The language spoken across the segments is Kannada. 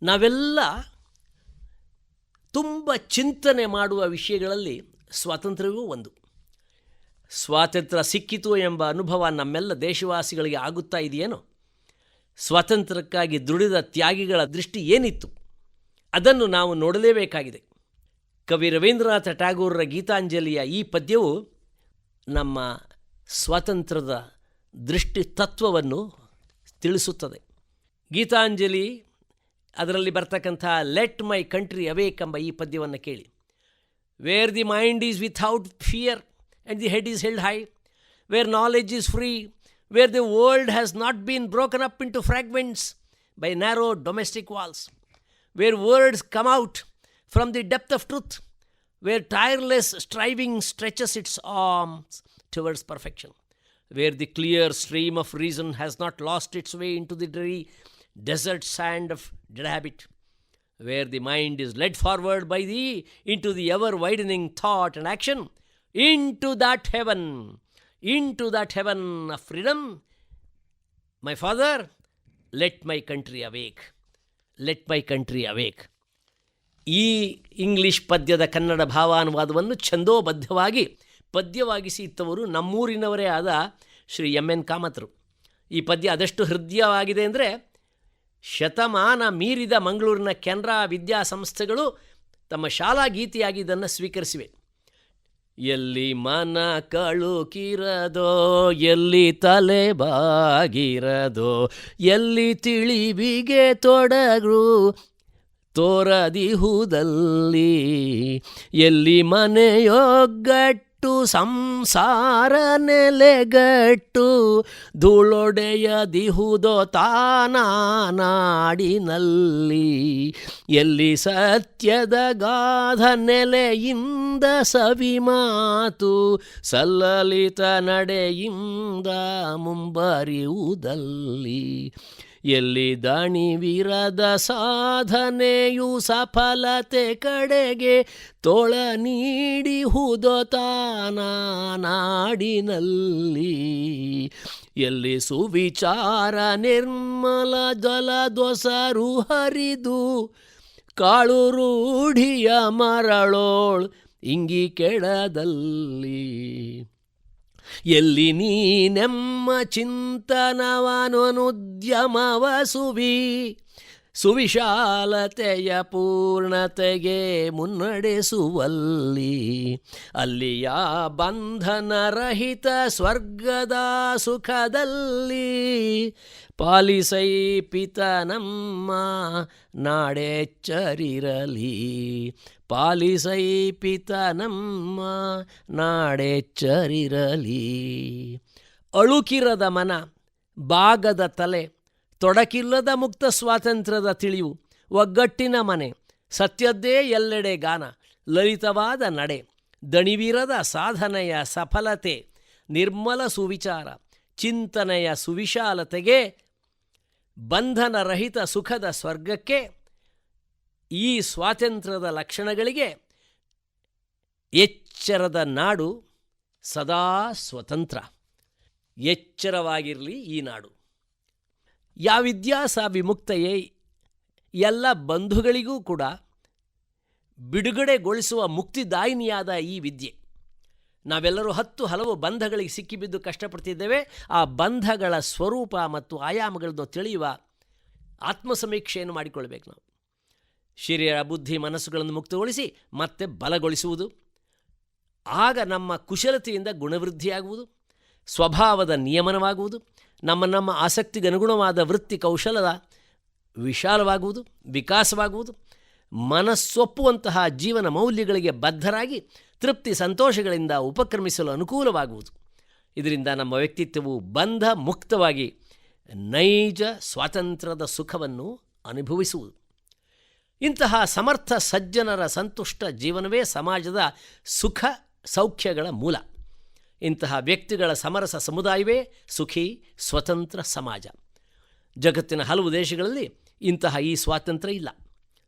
ನಾವೆಲ್ಲ ತುಂಬ ಚಿಂತನೆ ಮಾಡುವ ವಿಷಯಗಳಲ್ಲಿ ಸ್ವಾತಂತ್ರ್ಯವೂ ಒಂದು. ಸ್ವಾತಂತ್ರ್ಯ ಸಿಕ್ಕಿತು ಎಂಬ ಅನುಭವ ನಮ್ಮೆಲ್ಲ ದೇಶವಾಸಿಗಳಿಗೆ ಆಗುತ್ತಾ ಇದೆಯೇನೋ? ಸ್ವಾತಂತ್ರ್ಯಕ್ಕಾಗಿ ದುಡಿದ ತ್ಯಾಗಿಗಳ ದೃಷ್ಟಿ ಏನಿತ್ತು ಅದನ್ನು ನಾವು ನೋಡಲೇಬೇಕಾಗಿದೆ. ಕವಿ ರವೀಂದ್ರನಾಥ ಟ್ಯಾಗೋರರ ಗೀತಾಂಜಲಿಯ ಈ ಪದ್ಯವು ನಮ್ಮ ಸ್ವಾತಂತ್ರ್ಯದ ದೃಷ್ಟಿ ತತ್ವವನ್ನು ತಿಳಿಸುತ್ತದೆ. ಗೀತಾಂಜಲಿ ಅದರಲ್ಲಿ ಬರ್ತಕ್ಕಂಥ ಲೆಟ್ ಮೈ ಕಂಟ್ರಿ ಅವೇಕ್ ಎಂಬ ಈ ಪದ್ಯವನ್ನು ಕೇಳಿ. Where the mind is without fear and the head is held high, where knowledge is free, where the world has not been broken up into fragments by narrow domestic walls, where words come out from the depth of truth, where tireless striving stretches its arms towards perfection, where the clear stream of reason has not lost its way into the dreary desert sand of dead habit, where the mind is led forward by thee into the ever-widening thought and action, into that heaven of freedom. My father, let my country awake. Let my country awake. ಈ ಇಂಗ್ಲಿಷ್ ಪದ್ಯದ ಕನ್ನಡ ಭಾವಾನುವಾದವನ್ನು ಛಂದೋಬದ್ಧವಾಗಿ ಪದ್ಯವಾಗಿಸಿ ಇತ್ತವರು ನಮ್ಮೂರಿನವರೇ ಆದ ಶ್ರೀ ಎನ್ ಕಾಮತ್ರು. ಈ ಪದ್ಯ ಅದೆಷ್ಟು ಹೃದಯವಾಗಿದೆ ಅಂದರೆ ಶತಮಾನ ಮೀರಿದ ಮಂಗಳೂರಿನ ಕೆನರಾ ವಿದ್ಯಾಸಂಸ್ಥೆಗಳು ತಮ್ಮ ಶಾಲಾ ಗೀತೆಯಾಗಿ ಇದನ್ನು ಸ್ವೀಕರಿಸಿವೆ. ಎಲ್ಲಿ ಮನ ಕಳುಕಿರದೋ, ಎಲ್ಲಿ ತಲೆ ಬಾಗಿರದೋ, ಎಲ್ಲಿ ತಿಳಿವಿಗೆ ತೊಡಗು ತೋರದಿಹುದಲ್ಲಿ, ಎಲ್ಲಿ ಮನೆಯೊಗ್ಗಟ್ಟು ಸಂಸಾರ ನೆಲೆಗಟ್ಟು, ಧೂಳೊಡೆಯದಿಹುದೋ ತಾನಾ ನಾಡಿನಲ್ಲಿ, ಎಲ್ಲಿ ಸತ್ಯದ ಗಾಧ ನೆಲೆಯಿಂದ ಸವಿಮಾತು, ಸಲ್ಲಲಿತ ನಡೆಯಿಂದ ಮುಂಬರಿಯುವುದಲ್ಲಿ, ಎಲ್ಲಿ ದಣಿವಿರದ ಸಾಧನೆಯು ಸಫಲತೆ ಕಡೆಗೆ ತೋಳ ನೀಡಿಹುದೋ ತಾನಾ ನಾಡಿನಲ್ಲಿ, ಎಲ್ಲಿ ಸುವಿಚಾರ ನಿರ್ಮಲ ಜಲದೊಸರು ಹರಿದು ಕಾಳು ರೂಢಿಯ ಮರಳೋಳ್ ಇಂಗಿ ಕೆಳದಲ್ಲಿ, ಎಲ್ಲಿ ನೀನೆಮ್ಮ ಚಿಂತನವನುದ್ಯಮವ ಸುವಿಶಾಲತೆಯ ಪೂರ್ಣತೆಗೆ ಮುನ್ನಡೆಸುವಲ್ಲಿ, ಅಲ್ಲಿಯ ಬಂಧನರಹಿತ ಸ್ವರ್ಗದ ಸುಖದಲ್ಲಿ, ಪಾಲಿಸೈ ಪಿತನಮ್ಮ ನಾಡೆಚ್ಚರಿರಲಿ, ಪಾಲಿಸೈ ಪಿತನಮ್ಮ ನಾಡೆಚ್ಚರಿರಲಿ. ಅಳುಕಿರದ ಮನ, ಬಾಗದ ತಲೆ, ತೊಡಕಿಲ್ಲದ ಮುಕ್ತ ಸ್ವಾತಂತ್ರ್ಯದ ತಿಳಿವು, ಒಗ್ಗಟ್ಟಿನ ಮನೆ, ಸತ್ಯದ್ದೇ ಎಲ್ಲೆಡೆ ಗಾನ, ಲಲಿತವಾದ ನಡೆ, ದಣಿವಿರದ ಸಾಧನೆಯ ಸಫಲತೆ, ನಿರ್ಮಲ ಸುವಿಚಾರ, ಚಿಂತನೆಯ ಸುವಿಶಾಲತೆಗೆ, ಬಂಧನರಹಿತ ಸುಖದ ಸ್ವರ್ಗಕ್ಕೆ, ಈ ಸ್ವಾತಂತ್ರ್ಯದ ಲಕ್ಷಣಗಳಿಗೆ ಎಚ್ಚರದ ನಾಡು ಸದಾ ಸ್ವತಂತ್ರ. ಎಚ್ಚರವಾಗಿರಲಿ ಈ ನಾಡು. ಯಾವಿದ್ಯಾ ಸ ವಿಮುಕ್ತಯೇ, ಎಲ್ಲ ಬಂಧುಗಳಿಗೂ ಕೂಡ ಬಿಡುಗಡೆಗೊಳಿಸುವ ಮುಕ್ತಿದಾಯಿನಿಯಾದ ಈ ವಿದ್ಯೆ. ನಾವೆಲ್ಲರೂ ಹಲವು ಬಂಧಗಳಿಗೆ ಸಿಕ್ಕಿಬಿದ್ದು ಕಷ್ಟಪಡ್ತಿದ್ದೇವೆ. ಆ ಬಂಧಗಳ ಸ್ವರೂಪ ಮತ್ತು ಆಯಾಮಗಳನ್ನು ತಿಳಿಯುವ ಆತ್ಮಸಮೀಕ್ಷೆಯನ್ನು ಮಾಡಿಕೊಳ್ಬೇಕು ನಾವು. ಶರೀರ ಬುದ್ಧಿ ಮನಸ್ಸುಗಳನ್ನು ಮುಕ್ತಗೊಳಿಸಿ ಮತ್ತೆ ಬಲಗೊಳಿಸುವುದು. ಆಗ ನಮ್ಮ ಕುಶಲತೆಯಿಂದ ಗುಣವೃದ್ಧಿಯಾಗುವುದು, ಸ್ವಭಾವದ ನಿಯಮನವಾಗುವುದು, ನಮ್ಮ ಆಸಕ್ತಿಗನುಗುಣವಾದ ವೃತ್ತಿ ಕೌಶಲದ ವಿಶಾಲವಾಗುವುದು, ವಿಕಾಸವಾಗುವುದು, ಮನಸ್ಸೊಪ್ಪುವಂತಹ ಜೀವನ ಮೌಲ್ಯಗಳಿಗೆ ಬದ್ಧರಾಗಿ ತೃಪ್ತಿ ಸಂತೋಷಗಳಿಂದ ಉಪಕ್ರಮಿಸಲು ಅನುಕೂಲವಾಗುವುದು. ಇದರಿಂದ ನಮ್ಮ ವ್ಯಕ್ತಿತ್ವವು ಬಂಧ ಮುಕ್ತವಾಗಿ ನೈಜ ಸ್ವಾತಂತ್ರ್ಯದ ಸುಖವನ್ನು ಅನುಭವಿಸುವುದು. ಇಂತಹ ಸಮರ್ಥ ಸಜ್ಜನರ ಸಂತುಷ್ಟ ಜೀವನವೇ ಸಮಾಜದ ಸುಖ ಸೌಖ್ಯಗಳ ಮೂಲ. ಇಂತಹ ವ್ಯಕ್ತಿಗಳ ಸಮರಸ ಸಮುದಾಯವೇ ಸುಖಿ ಸ್ವತಂತ್ರ ಸಮಾಜ. ಜಗತ್ತಿನ ಹಲವು ದೇಶಗಳಲ್ಲಿ ಇಂತಹ ಈ ಸ್ವಾತಂತ್ರ್ಯ ಇಲ್ಲ.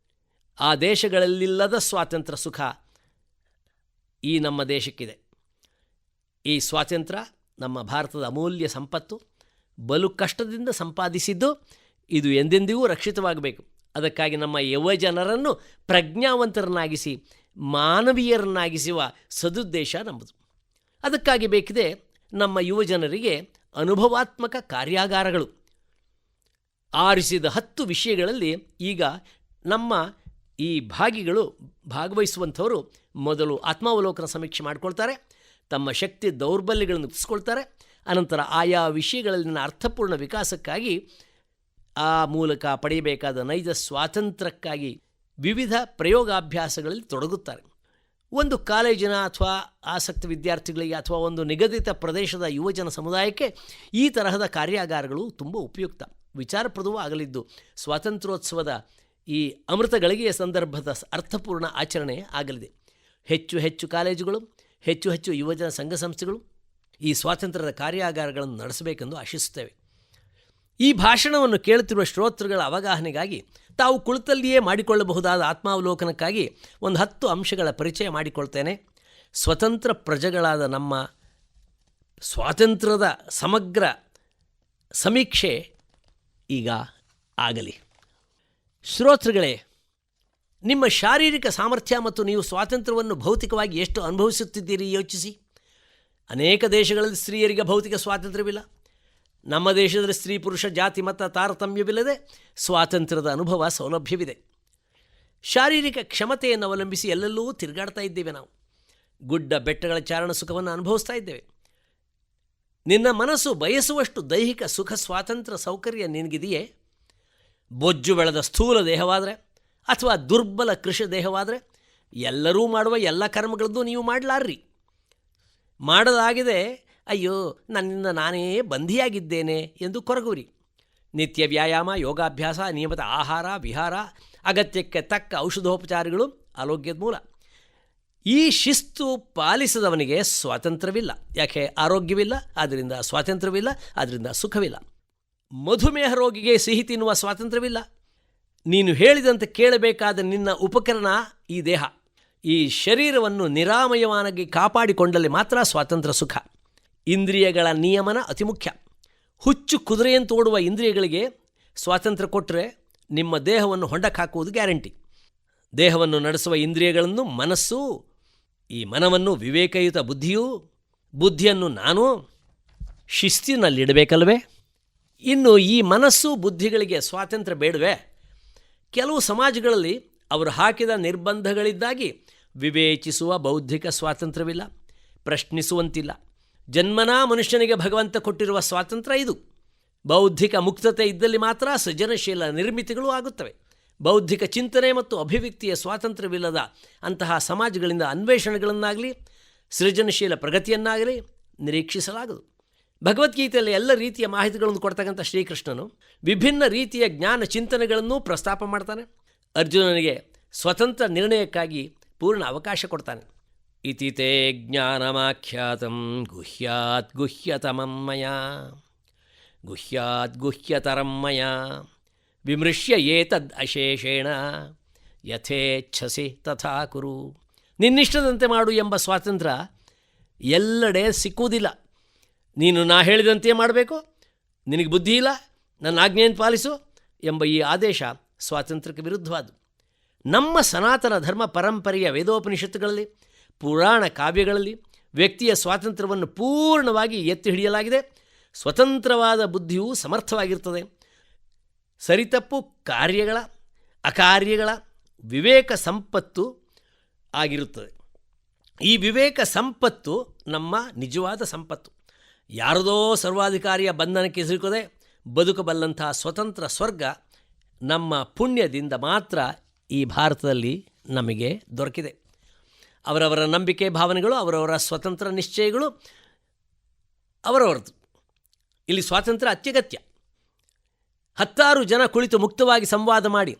ಆ ದೇಶಗಳಲ್ಲಿಲ್ಲದ ಸ್ವಾತಂತ್ರ್ಯ ಸುಖ ಈ ನಮ್ಮ ದೇಶಕ್ಕಿದೆ. ಈ ಸ್ವಾತಂತ್ರ್ಯ ನಮ್ಮ ಭಾರತದ ಅಮೂಲ್ಯ ಸಂಪತ್ತು. ಬಲು ಕಷ್ಟದಿಂದ ಸಂಪಾದಿಸಿದ್ದು ಇದು ಎಂದೆಂದಿಗೂ ರಕ್ಷಿತವಾಗಬೇಕು. ಅದಕ್ಕಾಗಿ ನಮ್ಮ ಯುವಜನರನ್ನು ಪ್ರಜ್ಞಾವಂತರನ್ನಾಗಿಸಿ ಮಾನವೀಯರನ್ನಾಗಿಸುವ ಸದುದ್ದೇಶ ನಮ್ಮದು. ಅದಕ್ಕಾಗಿ ಬೇಕಿದೆ ನಮ್ಮ ಯುವಜನರಿಗೆ ಅನುಭವಾತ್ಮಕ ಕಾರ್ಯಾಗಾರಗಳು. ಆರಿಸಿದ 10 ವಿಷಯಗಳಲ್ಲಿ ಈಗ ನಮ್ಮ ಈ ಭಾಗವಹಿಸುವಂಥವರು ಮೊದಲು ಆತ್ಮಾವಲೋಕನ ಸಮೀಕ್ಷೆ ಮಾಡಿಕೊಳ್ತಾರೆ, ತಮ್ಮ ಶಕ್ತಿ ದೌರ್ಬಲ್ಯಗಳನ್ನು ಗುರುತಿಸ್ಕೊಳ್ತಾರೆ. ಅನಂತರ ಆಯಾ ವಿಷಯಗಳಲ್ಲಿನ ಅರ್ಥಪೂರ್ಣ ವಿಕಾಸಕ್ಕಾಗಿ ಆ ಮೂಲಕ ಪಡೆಯಬೇಕಾದ ನೈಜ ಸ್ವಾತಂತ್ರ್ಯಕ್ಕಾಗಿ ವಿವಿಧ ಪ್ರಯೋಗಾಭ್ಯಾಸಗಳಲ್ಲಿ ತೊಡಗುತ್ತಾರೆ. ಒಂದು ಕಾಲೇಜಿನ ಅಥವಾ ಆಸಕ್ತ ವಿದ್ಯಾರ್ಥಿಗಳಿಗೆ ಅಥವಾ ಒಂದು ನಿಗದಿತ ಪ್ರದೇಶದ ಯುವಜನ ಸಮುದಾಯಕ್ಕೆ ಈ ತರಹದ ಕಾರ್ಯಾಗಾರಗಳು ತುಂಬ ಉಪಯುಕ್ತ, ವಿಚಾರಪ್ರದವೂ ಆಗಲಿದ್ದು ಸ್ವಾತಂತ್ರ್ಯೋತ್ಸವದ ಈ ಅಮೃತ ಗಳಿಗೆಯ ಸಂದರ್ಭದ ಅರ್ಥಪೂರ್ಣ ಆಚರಣೆ ಆಗಲಿದೆ. ಹೆಚ್ಚು ಹೆಚ್ಚು ಕಾಲೇಜುಗಳು, ಹೆಚ್ಚು ಹೆಚ್ಚು ಯುವಜನ ಸಂಘ ಸಂಸ್ಥೆಗಳು ಈ ಸ್ವಾತಂತ್ರ್ಯದ ಕಾರ್ಯಾಗಾರಗಳನ್ನು ನಡೆಸಬೇಕೆಂದು ಆಶಿಸುತ್ತೇವೆ. ಈ ಭಾಷಣವನ್ನು ಕೇಳುತ್ತಿರುವ ಶ್ರೋತೃಗಳ ಅವಗಾಹನೆಗಾಗಿ ತಾವು ಕುಳಿತಲ್ಲಿಯೇ ಮಾಡಿಕೊಳ್ಳಬಹುದಾದ ಆತ್ಮಾವಲೋಕನಕ್ಕಾಗಿ ಒಂದು 10 ಅಂಶಗಳ ಪರಿಚಯ ಮಾಡಿಕೊಳ್ತೇನೆ. ಸ್ವತಂತ್ರ ಪ್ರಜೆಗಳಾದ ನಮ್ಮ ಸ್ವಾತಂತ್ರ್ಯದ ಸಮಗ್ರ ಸಮೀಕ್ಷೆ ಈಗ ಆಗಲಿ. ಶ್ರೋತೃಗಳೇ, ನಿಮ್ಮ ಶಾರೀರಿಕ ಸಾಮರ್ಥ್ಯ ಮತ್ತು ನೀವು ಸ್ವಾತಂತ್ರ್ಯವನ್ನು ಭೌತಿಕವಾಗಿ ಎಷ್ಟು ಅನುಭವಿಸುತ್ತಿದ್ದೀರಿ ಯೋಚಿಸಿ. ಅನೇಕ ದೇಶಗಳಲ್ಲಿ ಸ್ತ್ರೀಯರಿಗೆ ಭೌತಿಕ ಸ್ವಾತಂತ್ರ್ಯವಿಲ್ಲ. ನಮ್ಮ ದೇಶದಲ್ಲಿ ಸ್ತ್ರೀ ಪುರುಷ ಜಾತಿ ಮತ ತಾರತಮ್ಯವಿಲ್ಲದೆ ಸ್ವಾತಂತ್ರ್ಯದ ಅನುಭವ ಸೌಲಭ್ಯವಿದೆ. ಶಾರೀರಿಕ ಕ್ಷಮತೆಯನ್ನು ಅವಲಂಬಿಸಿ ಎಲ್ಲೆಲ್ಲೂ ತಿರುಗಾಡ್ತಾ ಇದ್ದೇವೆ. ನಾವು ಗುಡ್ಡ ಬೆಟ್ಟಗಳ ಚಾರಣ ಸುಖವನ್ನು ಅನುಭವಿಸ್ತಾ ಇದ್ದೇವೆ. ನಿನ್ನ ಮನಸ್ಸು ಬಯಸುವಷ್ಟು ದೈಹಿಕ ಸುಖ ಸ್ವಾತಂತ್ರ್ಯ ಸೌಕರ್ಯ ನಿನಗಿದೆಯೇ? ಬೊಜ್ಜು ಬೆಳೆದ ಸ್ಥೂಲ ದೇಹವಾದರೆ ಅಥವಾ ದುರ್ಬಲ ಕೃಷಿ ದೇಹವಾದರೆ ಎಲ್ಲರೂ ಮಾಡುವ ಎಲ್ಲ ಕರ್ಮಗಳದ್ದು ನೀವು ಮಾಡಲಾರ್ರಿ. ಮಾಡಲಾಗಿದೆ, ಅಯ್ಯೋ ನನ್ನಿಂದ ನಾನೇ ಬಂಧಿಯಾಗಿದ್ದೇನೆ ಎಂದು ಕೊರಗುರಿ. ನಿತ್ಯ ವ್ಯಾಯಾಮ, ಯೋಗಾಭ್ಯಾಸ, ನಿಯಮಿತ ಆಹಾರ ವಿಹಾರ, ಅಗತ್ಯಕ್ಕೆ ತಕ್ಕ ಔಷಧೋಪಚಾರಗಳು ಆರೋಗ್ಯದ ಮೂಲ. ಈ ಶಿಸ್ತು ಪಾಲಿಸದವನಿಗೆ ಸ್ವಾತಂತ್ರ್ಯವಿಲ್ಲ. ಯಾಕೆ? ಆರೋಗ್ಯವಿಲ್ಲ, ಆದ್ದರಿಂದ ಸ್ವಾತಂತ್ರ್ಯವಿಲ್ಲ, ಆದ್ದರಿಂದ ಸುಖವಿಲ್ಲ. ಮಧುಮೇಹ ರೋಗಿಗೆ ಸಿಹಿ ತಿನ್ನುವ ಸ್ವಾತಂತ್ರ್ಯವಿಲ್ಲ. ನೀನು ಹೇಳಿದಂತೆ ಕೇಳಬೇಕಾದ ನಿನ್ನ ಉಪಕರಣ ಈ ದೇಹ. ಈ ಶರೀರವನ್ನು ನಿರಾಮಯವಾಗಿ ಕಾಪಾಡಿಕೊಂಡಲ್ಲಿ ಮಾತ್ರ ಸ್ವಾತಂತ್ರ್ಯ ಸುಖ. ಇಂದ್ರಿಯಗಳ ನಿಯಮನ ಅತಿ ಮುಖ್ಯ. ಹುಚ್ಚು ಕುದುರೆಯಂತೋಡುವ ಇಂದ್ರಿಯಗಳಿಗೆ ಸ್ವಾತಂತ್ರ್ಯ ಕೊಟ್ಟರೆ ನಿಮ್ಮ ದೇಹವನ್ನು ಹೊಂಡಕ್ಕೆ ಹಾಕುವುದು ಗ್ಯಾರಂಟಿ. ದೇಹವನ್ನು ನಡೆಸುವ ಇಂದ್ರಿಯಗಳನ್ನು ಮನಸ್ಸು, ಈ ಮನವನ್ನು ವಿವೇಕಯುತ ಬುದ್ಧಿಯನ್ನು ನಾನು ಶಿಸ್ತಿನಲ್ಲಿಡಬೇಕಲ್ವೇ? ಇನ್ನು ಈ ಮನಸ್ಸು ಬುದ್ಧಿಗಳಿಗೆ ಸ್ವಾತಂತ್ರ್ಯ ಬೇಡವೇ? ಕೆಲವು ಸಮಾಜಗಳಲ್ಲಿ ಅವರು ಹಾಕಿದ ನಿರ್ಬಂಧಗಳಿದ್ದಾಗಿ ವಿವೇಚಿಸುವ ಬೌದ್ಧಿಕ ಸ್ವಾತಂತ್ರ್ಯವಿಲ್ಲ, ಪ್ರಶ್ನಿಸುವಂತಿಲ್ಲ. ಜನ್ಮನಾ ಮನುಷ್ಯನಿಗೆ ಭಗವಂತ ಕೊಟ್ಟಿರುವ ಸ್ವಾತಂತ್ರ್ಯ ಇದು. ಬೌದ್ಧಿಕ ಮುಕ್ತತೆ ಇದ್ದಲ್ಲಿ ಮಾತ್ರ ಸೃಜನಶೀಲ ನಿರ್ಮಿತಿಗಳು ಆಗುತ್ತವೆ. ಬೌದ್ಧಿಕ ಚಿಂತನೆ ಮತ್ತು ಅಭಿವ್ಯಕ್ತಿಯ ಸ್ವಾತಂತ್ರ್ಯವಿಲ್ಲದ ಅಂತಹ ಸಮಾಜಗಳಿಂದ ಅನ್ವೇಷಣೆಗಳನ್ನಾಗಲಿ ಸೃಜನಶೀಲ ಪ್ರಗತಿಯನ್ನಾಗಲಿ ನಿರೀಕ್ಷಿಸಲಾಗದು. ಭಗವದ್ಗೀತೆಯಲ್ಲಿ ಎಲ್ಲ ರೀತಿಯ ಮಾಹಿತಿಗಳನ್ನು ಕೊಡ್ತಕ್ಕಂಥ ಶ್ರೀಕೃಷ್ಣನು ವಿಭಿನ್ನ ರೀತಿಯ ಜ್ಞಾನ ಚಿಂತನೆಗಳನ್ನು ಪ್ರಸ್ತಾಪ ಮಾಡ್ತಾನೆ. ಅರ್ಜುನನಿಗೆ ಸ್ವತಂತ್ರ ನಿರ್ಣಯಕ್ಕಾಗಿ ಪೂರ್ಣ ಅವಕಾಶ ಕೊಡ್ತಾನೆ. ಇತಿ ತೇ ಜ್ಞಾನಮಾಖ್ಯಾತಂ ಗುಹ್ಯಾತ್ ಗುಹ್ಯತಮಂ ಮಯಾ ಗುಹ್ಯಾತ್ ಗುಹ್ಯತರಂ ಮಯಾ ವಿಮೃಶ್ಯ ಏತದ್ ಅಶೇಷೇಣ ಯಥೇಚ್ಛಸಿ ತಥಾ ಕುರು. ನಿನ್ನಿಷ್ಟದಂತೆ ಮಾಡು ಎಂಬ ಸ್ವಾತಂತ್ರ್ಯ ಎಲ್ಲೆಡೆ ಸಿಕ್ಕುವುದಿಲ್ಲ. ನೀನು ನಾ ಹೇಳಿದಂತೆಯೇ ಮಾಡಬೇಕು, ನಿನಗೆ ಬುದ್ಧಿ ಇಲ್ಲ, ನನ್ನ ಆಜ್ಞೆಯನ್ನು ಪಾಲಿಸು ಎಂಬ ಈ ಆದೇಶ ಸ್ವಾತಂತ್ರ್ಯಕ್ಕೆ ವಿರುದ್ಧವಾದ್ದು. ನಮ್ಮ ಸನಾತನ ಧರ್ಮ ಪರಂಪರೆಯ ವೇದೋಪನಿಷತ್ತುಗಳಲ್ಲಿ, ಪುರಾಣ ಕಾವ್ಯಗಳಲ್ಲಿ ವ್ಯಕ್ತಿಯ ಸ್ವಾತಂತ್ರ್ಯವನ್ನು ಪೂರ್ಣವಾಗಿ ಎತ್ತಿ ಹಿಡಿಯಲಾಗಿದೆ. ಸ್ವತಂತ್ರವಾದ ಬುದ್ಧಿಯು ಸಮರ್ಥವಾಗಿರ್ತದೆ. ಸರಿತಪ್ಪು ಕಾರ್ಯಗಳ ಅಕಾರ್ಯಗಳ ವಿವೇಕ ಸಂಪತ್ತು ಆಗಿರುತ್ತದೆ. ಈ ವಿವೇಕ ಸಂಪತ್ತು ನಮ್ಮ ನಿಜವಾದ ಸಂಪತ್ತು. ಯಾರದೋ ಸರ್ವಾಧಿಕಾರಿಯ ಬಂಧನಕ್ಕೆ ಸಿಲುಕದೆ ಬದುಕಬಲ್ಲಂತಹ ಸ್ವತಂತ್ರ ಸ್ವರ್ಗ ನಮ್ಮ ಪುಣ್ಯದಿಂದ ಮಾತ್ರ ಈ ಭಾರತದಲ್ಲಿ ನಮಗೆ ದೊರಕಿದೆ. ಅವರವರ ನಂಬಿಕೆ ಭಾವನೆಗಳು, ಅವರವರ ಸ್ವತಂತ್ರ ನಿಶ್ಚಯಗಳು ಅವರವರದು. ಇಲ್ಲಿ ಸ್ವಾತಂತ್ರ್ಯ ಅತ್ಯಗತ್ಯ. 10 ಜನ ಕುಳಿತು ಮುಕ್ತವಾಗಿ ಸಂವಾದ ಮಾಡಿ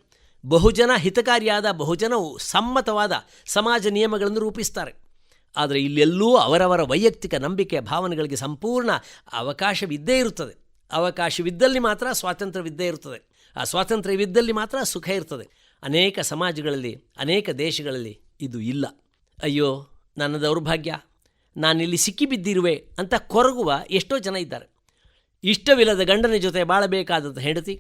ಬಹುಜನ ಹಿತಕಾರಿಯಾದ ಬಹುಜನವು ಸಮ್ಮತವಾದ ಸಮಾಜ ನಿಯಮಗಳನ್ನು ರೂಪಿಸ್ತಾರೆ. ಆದರೆ ಇಲ್ಲೆಲ್ಲೂ ಅವರವರ ವೈಯಕ್ತಿಕ ನಂಬಿಕೆ ಭಾವನೆಗಳಿಗೆ ಸಂಪೂರ್ಣ ಅವಕಾಶವಿದ್ದೇ ಇರುತ್ತದೆ. ಅವಕಾಶವಿದ್ದಲ್ಲಿ ಮಾತ್ರ ಸ್ವಾತಂತ್ರ್ಯವಿದ್ದೇ ಇರುತ್ತದೆ. ಆ ಸ್ವಾತಂತ್ರ್ಯವಿದ್ದಲ್ಲಿ ಮಾತ್ರ ಸುಖ ಇರ್ತದೆ. ಅನೇಕ ಸಮಾಜಗಳಲ್ಲಿ, ಅನೇಕ ದೇಶಗಳಲ್ಲಿ ಇದು ಇಲ್ಲ. ಅಯ್ಯೋ ನನ್ನ ದೌರ್ಭಾಗ್ಯ, ನಾನಿಲ್ಲಿ ಸಿಕ್ಕಿಬಿದ್ದಿರುವೆ ಅಂತ ಕೊರಗುವ ಎಷ್ಟೋ ಜನ ಇದ್ದಾರೆ. ಇಷ್ಟವಿಲ್ಲದ ಗಂಡನ ಜೊತೆ ಬಾಳಬೇಕಾದಂಥ ಹೆಂಡತಿ,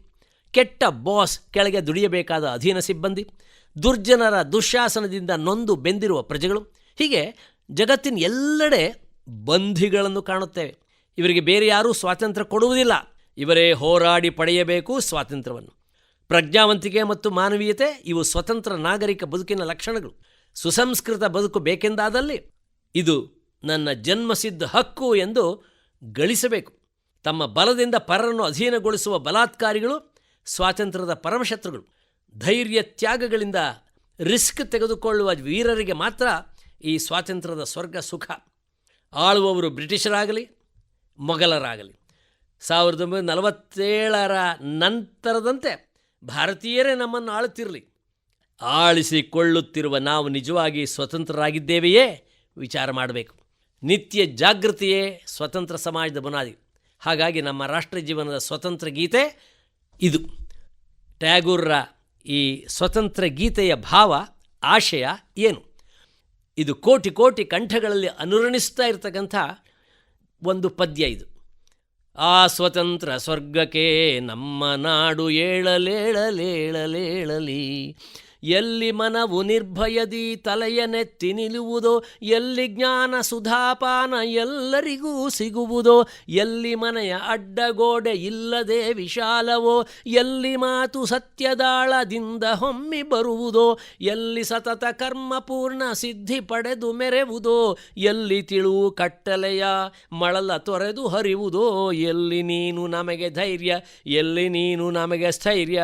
ಕೆಟ್ಟ ಬಾಸ್ ಕೆಳಗೆ ದುಡಿಯಬೇಕಾದ ಅಧೀನ ಸಿಬ್ಬಂದಿ, ದುರ್ಜನರ ದುಶ್ಯಾಸನದಿಂದ ನೊಂದು ಬೆಂದಿರುವ ಪ್ರಜೆಗಳು, ಹೀಗೆ ಜಗತ್ತಿನ ಎಲ್ಲೆಡೆ ಬಂಧಿಗಳನ್ನು ಕಾಣುತ್ತೇವೆ. ಇವರಿಗೆ ಬೇರೆ ಯಾರೂ ಸ್ವಾತಂತ್ರ್ಯ ಕೊಡುವುದಿಲ್ಲ. ಇವರೇ ಹೋರಾಡಿ ಪಡೆಯಬೇಕು ಸ್ವಾತಂತ್ರ್ಯವನ್ನು. ಪ್ರಜ್ಞಾವಂತಿಕೆ ಮತ್ತು ಮಾನವೀಯತೆ ಇವು ಸ್ವತಂತ್ರ ನಾಗರಿಕ ಬದುಕಿನ ಲಕ್ಷಣಗಳು. ಸುಸಂಸ್ಕೃತ ಬದುಕು ಬೇಕೆಂದಾದಲ್ಲಿ ಇದು ನನ್ನ ಜನ್ಮಸಿದ್ಧ ಹಕ್ಕು ಎಂದು ಗಳಿಸಬೇಕು. ತಮ್ಮ ಬಲದಿಂದ ಪರರನ್ನು ಅಧೀನಗೊಳಿಸುವ ಬಲಾತ್ಕಾರಿಗಳು ಸ್ವಾತಂತ್ರ್ಯದ ಪರಮಶತ್ರುಗಳು. ಧೈರ್ಯ ತ್ಯಾಗಗಳಿಂದ ರಿಸ್ಕ್ ತೆಗೆದುಕೊಳ್ಳುವ ವೀರರಿಗೆ ಮಾತ್ರ ಈ ಸ್ವಾತಂತ್ರ್ಯದ ಸ್ವರ್ಗ ಸುಖ. ಆಳುವವರು ಬ್ರಿಟಿಷರಾಗಲಿ ಮೊಘಲರಾಗಲಿ 1947 ನಂತರದಂತೆ ಭಾರತೀಯರೇ ನಮ್ಮನ್ನು ಆಳುತ್ತಿರಲಿ. ಆಳಿಸಿಕೊಳ್ಳುತ್ತಿರುವ ನಾವು ನಿಜವಾಗಿ ಸ್ವತಂತ್ರರಾಗಿದ್ದೇವೆಯೇ ವಿಚಾರ ಮಾಡಬೇಕು. ನಿತ್ಯ ಜಾಗೃತಿಯೇ ಸ್ವತಂತ್ರ ಸಮಾಜದ ಬುನಾದಿ. ಹಾಗಾಗಿ ನಮ್ಮ ರಾಷ್ಟ್ರ ಜೀವನದ ಸ್ವತಂತ್ರ ಗೀತೆ ಇದು. ಟ್ಯಾಗೂರರ ಈ ಸ್ವತಂತ್ರ ಗೀತೆಯ ಭಾವ ಆಶಯ ಏನು? ಇದು ಕೋಟಿ ಕೋಟಿ ಕಂಠಗಳಲ್ಲಿ ಅನುರಣಿಸ್ತಾ ಇರತಕ್ಕಂಥ ಒಂದು ಪದ್ಯ ಇದು. ಆ ಸ್ವತಂತ್ರ ಸ್ವರ್ಗಕ್ಕೆ ನಮ್ಮ ನಾಡು ಏಳಲೇಳಲೇಳಲೇಳಲಿ, ಎಲ್ಲಿ ಮನವು ನಿರ್ಭಯದಿ ತಲೆಯನೆತ್ತಿ ನಿಲ್ಲುವುದೋ, ಎಲ್ಲಿ ಜ್ಞಾನ ಸುಧಾಪಾನ ಎಲ್ಲರಿಗೂ ಸಿಗುವುದೋ, ಎಲ್ಲಿ ಮನೆಯ ಅಡ್ಡಗೋಡೆ ಇಲ್ಲದೆ ವಿಶಾಲವೋ, ಎಲ್ಲಿ ಮಾತು ಸತ್ಯದಾಳದಿಂದ ಹೊಮ್ಮಿ ಬರುವುದೋ, ಎಲ್ಲಿ ಸತತ ಕರ್ಮಪೂರ್ಣ ಸಿದ್ಧಿ ಪಡೆದು ಮೆರೆವುದೋ, ಎಲ್ಲಿ ತಿಳುವು ಕಟ್ಟಲೆಯ ಮಳಲ ತೊರೆದು ಹರಿವುದೋ, ಎಲ್ಲಿ ನೀನು ನಮಗೆ ಧೈರ್ಯ, ಎಲ್ಲಿ ನೀನು ನಮಗೆ ಸ್ಥೈರ್ಯ,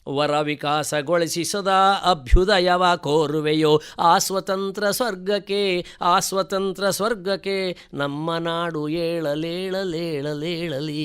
ವರ ವಿಕಾಸಗೊಳಿಸಿ ಸದಾ ಅಭ್ಯುದಯವ ಕೋರುವೆಯೋ, ಆ ಸ್ವತಂತ್ರ ಸ್ವರ್ಗಕ್ಕೆ, ಆ ಸ್ವತಂತ್ರ ಸ್ವರ್ಗಕ್ಕೆ ನಮ್ಮ ನಾಡು ಏಳಲೇಳಲೇಳಲೇಳಲಿ.